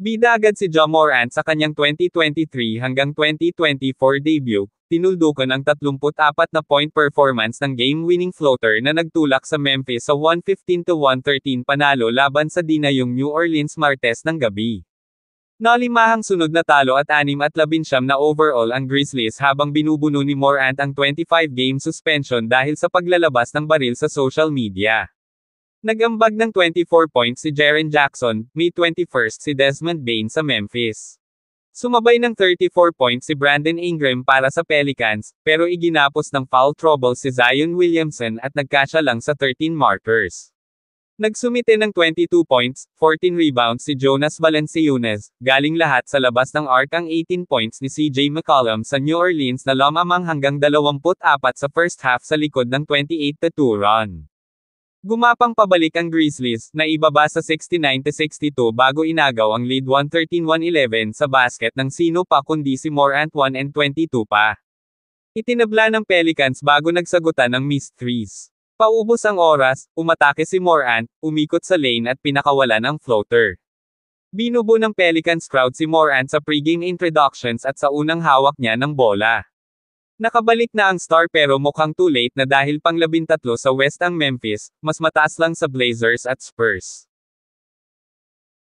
Bida agad si Ja Morant sa kanyang 2023 hanggang 2024 debut, tinuldukan ang 34 na point performance ng game-winning floater na nagtulak sa Memphis sa 115-113 panalo laban sa dinayong New Orleans Martes ng gabi. Nalimahang sunod na talo at 6-19 na overall ang Grizzlies habang binubuno ni Morant ang 25-game suspension dahil sa paglalabas ng baril sa social media. Nag-ambag ng 24 points si Jaren Jackson, May 21 si Desmond Bane sa Memphis. Sumabay ng 34 points si Brandon Ingram para sa Pelicans, pero iginapos ng foul trouble si Zion Williamson at nagkasya lang sa 13 markers. Nagsumite ng 22 points, 14 rebounds si Jonas Valanciunas, galing lahat sa labas ng arc ang 18 points ni CJ McCollum sa New Orleans na lumamang hanggang 24 sa first half sa likod ng 28-2 run. Gumapang pabalik ang Grizzlies, na ibaba sa 69-62 bago inagaw ang lead 113-111 sa basket ng sino pa kundi si Morant 1-22 pa. Itinabla ng Pelicans bago nagsagutan ng missed threes. Paubos ang oras, umatake si Morant, umikot sa lane at pinakawalan ang floater. Binubo ng Pelicans crowd si Morant sa pregame introductions at sa unang hawak niya ng bola. Nakabalik na ang star pero mukhang too late na dahil pang-13 sa West ang Memphis, mas mataas lang sa Blazers at Spurs.